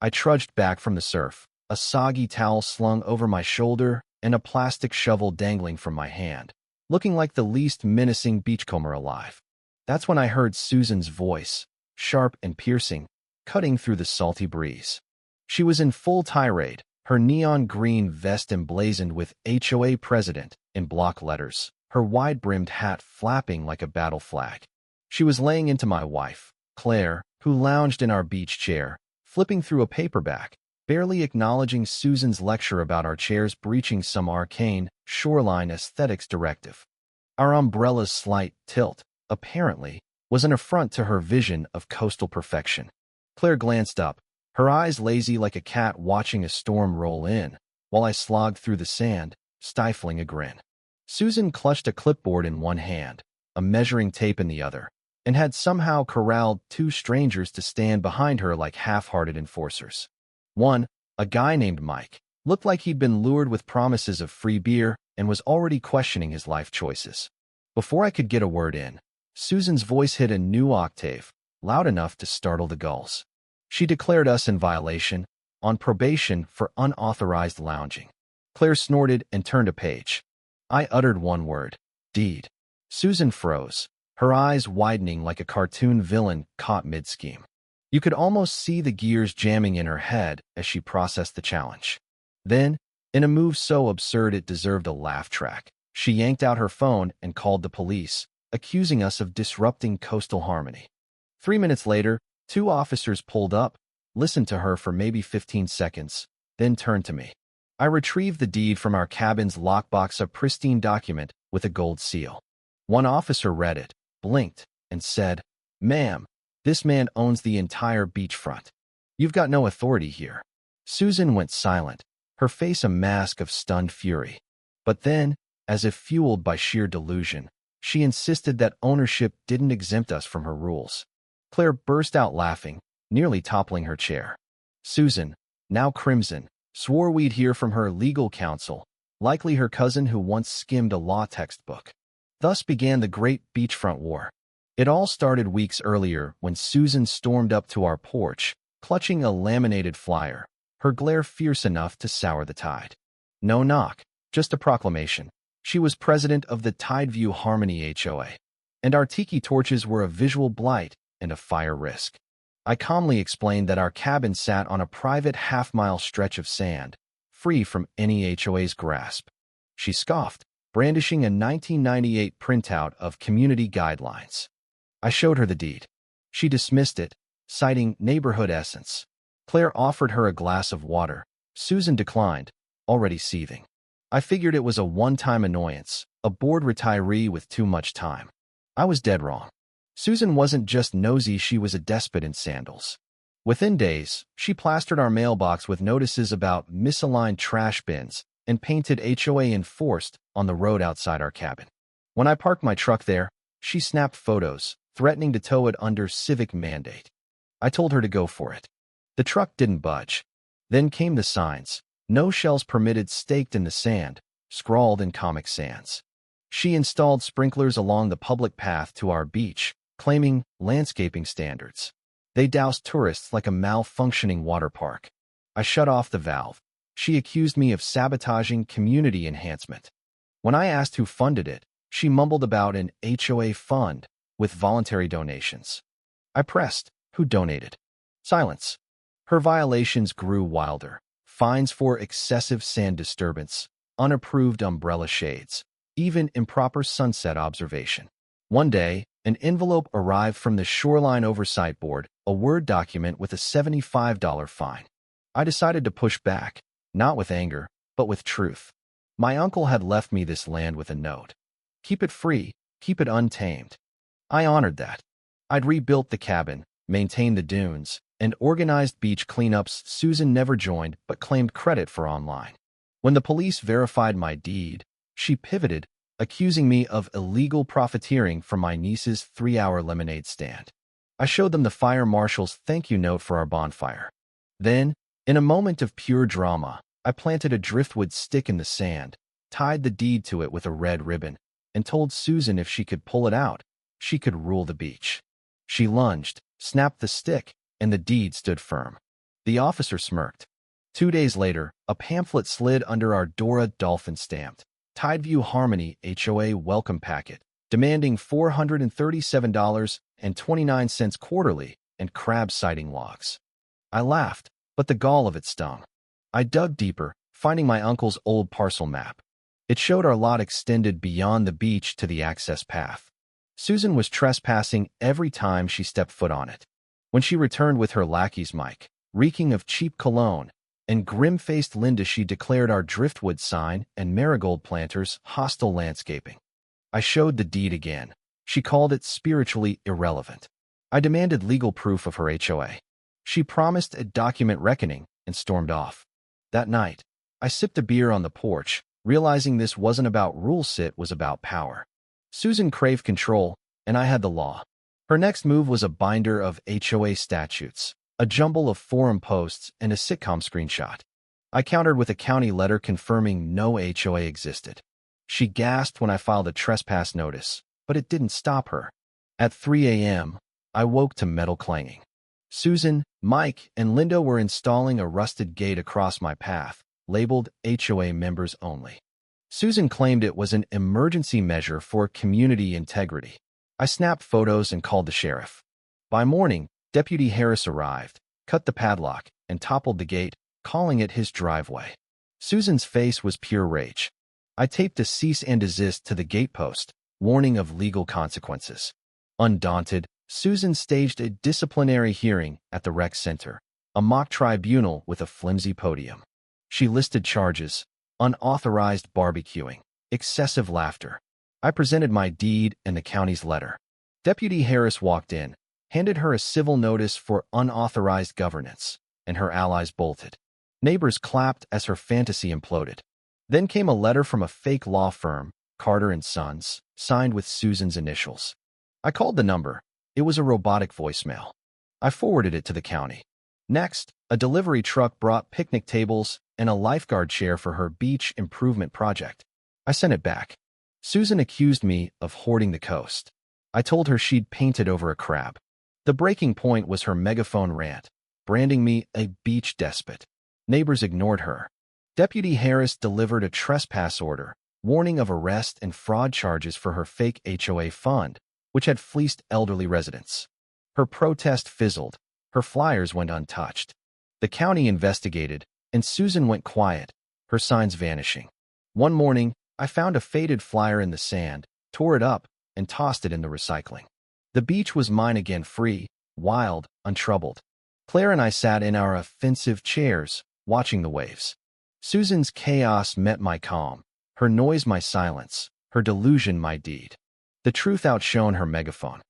I trudged back from the surf, a soggy towel slung over my shoulder and a plastic shovel dangling from my hand, looking like the least menacing beachcomber alive. That's when I heard Susan's voice, sharp and piercing, cutting through the salty breeze. She was in full tirade, her neon green vest emblazoned with HOA President in block letters, her wide-brimmed hat flapping like a battle flag. She was laying into my wife, Claire, who lounged in our beach chair, flipping through a paperback, barely acknowledging Susan's lecture about our chairs breaching some arcane shoreline aesthetics directive. Our umbrella's slight tilt, apparently, was an affront to her vision of coastal perfection. Claire glanced up, her eyes lazy like a cat watching a storm roll in, while I slogged through the sand, stifling a grin. Susan clutched a clipboard in one hand, a measuring tape in the other, and had somehow corralled two strangers to stand behind her like half-hearted enforcers. One, a guy named Mike, looked like he'd been lured with promises of free beer and was already questioning his life choices. Before I could get a word in, Susan's voice hit a new octave, loud enough to startle the gulls. She declared us in violation, on probation for unauthorized lounging. Claire snorted and turned a page. I uttered one word, deed. Susan froze, her eyes widening like a cartoon villain caught mid-scheme. You could almost see the gears jamming in her head as she processed the challenge. Then, in a move so absurd it deserved a laugh track, she yanked out her phone and called the police, accusing us of disrupting coastal harmony. 3 minutes later, 2 officers pulled up, listened to her for maybe 15 seconds, then turned to me. I retrieved the deed from our cabin's lockbox, a pristine document with a gold seal. One officer read it, blinked, and said, "Ma'am, this man owns the entire beachfront. You've got no authority here." Susan went silent, her face a mask of stunned fury. But then, as if fueled by sheer delusion, she insisted that ownership didn't exempt us from her rules. Claire burst out laughing, nearly toppling her chair. Susan, now crimson, swore we'd hear from her legal counsel, likely her cousin who once skimmed a law textbook. Thus began the Great Beachfront War. It all started weeks earlier when Susan stormed up to our porch, clutching a laminated flyer, her glare fierce enough to sour the tide. No knock, just a proclamation. She was president of the Tideview Harmony HOA, and our tiki torches were a visual blight and a fire risk. I calmly explained that our cabin sat on a private half-mile stretch of sand, free from any HOA's grasp. She scoffed, brandishing a 1998 printout of community guidelines. I showed her the deed. She dismissed it, citing neighborhood essence. Claire offered her a glass of water. Susan declined, already seething. I figured it was a one-time annoyance, a bored retiree with too much time. I was dead wrong. Susan wasn't just nosy, she was a despot in sandals. Within days, she plastered our mailbox with notices about misaligned trash bins and painted HOA enforced on the road outside our cabin. When I parked my truck there, she snapped photos, threatening to tow it under civic mandate. I told her to go for it. The truck didn't budge. Then came the signs. No shells permitted staked in the sand, scrawled in Comic Sans. She installed sprinklers along the public path to our beach, claiming landscaping standards. They doused tourists like a malfunctioning water park. I shut off the valve. She accused me of sabotaging community enhancement. When I asked who funded it, she mumbled about an HOA fund with voluntary donations. I pressed, who donated? Silence. Her violations grew wilder. Fines for excessive sand disturbance, unapproved umbrella shades, even improper sunset observation. One day, an envelope arrived from the Shoreline Oversight Board, a Word document with a $75 fine. I decided to push back, not with anger, but with truth. My uncle had left me this land with a note. Keep it free, keep it untamed. I honored that. I'd rebuilt the cabin, maintained the dunes, and organized beach cleanups Susan never joined but claimed credit for online. When the police verified my deed, she pivoted, accusing me of illegal profiteering from my niece's 3-hour lemonade stand. I showed them the fire marshal's thank you note for our bonfire. Then, in a moment of pure drama, I planted a driftwood stick in the sand, tied the deed to it with a red ribbon, and told Susan if she could pull it out, she could rule the beach. She lunged, snapped the stick, and the deed stood firm. The officer smirked. 2 days later, a pamphlet slid under our Dora Dolphin stamped Tideview Harmony HOA welcome packet, demanding $437.29 quarterly and crab sighting logs. I laughed, but the gall of it stung. I dug deeper, finding my uncle's old parcel map. It showed our lot extended beyond the beach to the access path. Susan was trespassing every time she stepped foot on it. When she returned with her lackey's mic, reeking of cheap cologne, and grim-faced Linda, she declared our driftwood sign and marigold planters hostile landscaping. I showed the deed again. She called it spiritually irrelevant. I demanded legal proof of her HOA. She promised a document reckoning and stormed off. That night, I sipped a beer on the porch, realizing this wasn't about rules, it was about power. Susan craved control, and I had the law. Her next move was a binder of HOA statutes, a jumble of forum posts, and a sitcom screenshot. I countered with a county letter confirming no HOA existed. She gasped when I filed a trespass notice, but it didn't stop her. At 3 a.m., I woke to metal clanging. Susan, Mike, and Linda were installing a rusted gate across my path, labeled HOA members only. Susan claimed it was an emergency measure for community integrity. I snapped photos and called the sheriff. By morning, Deputy Harris arrived, cut the padlock, and toppled the gate, calling it his driveway. Susan's face was pure rage. I taped a cease and desist to the gatepost, warning of legal consequences. Undaunted, Susan staged a disciplinary hearing at the rec center, a mock tribunal with a flimsy podium. She listed charges: unauthorized barbecuing, excessive laughter. I presented my deed and the county's letter. Deputy Harris walked in, handed her a civil notice for unauthorized governance, and her allies bolted. Neighbors clapped as her fantasy imploded. Then came a letter from a fake law firm, Carter & Sons, signed with Susan's initials. I called the number. It was a robotic voicemail. I forwarded it to the county. Next, a delivery truck brought picnic tables and a lifeguard chair for her beach improvement project. I sent it back. Susan accused me of hoarding the coast. I told her she'd painted over a crab. The breaking point was her megaphone rant, branding me a beach despot. Neighbors ignored her. Deputy Harris delivered a trespass order, warning of arrest and fraud charges for her fake HOA fund, which had fleeced elderly residents. Her protest fizzled. Her flyers went untouched. The county investigated, and Susan went quiet, her signs vanishing. One morning, I found a faded flyer in the sand, tore it up, and tossed it in the recycling. The beach was mine again, free, wild, untroubled. Claire and I sat in our offensive chairs, watching the waves. Susan's chaos met my calm, her noise my silence, her delusion my deed. The truth outshone her megaphone.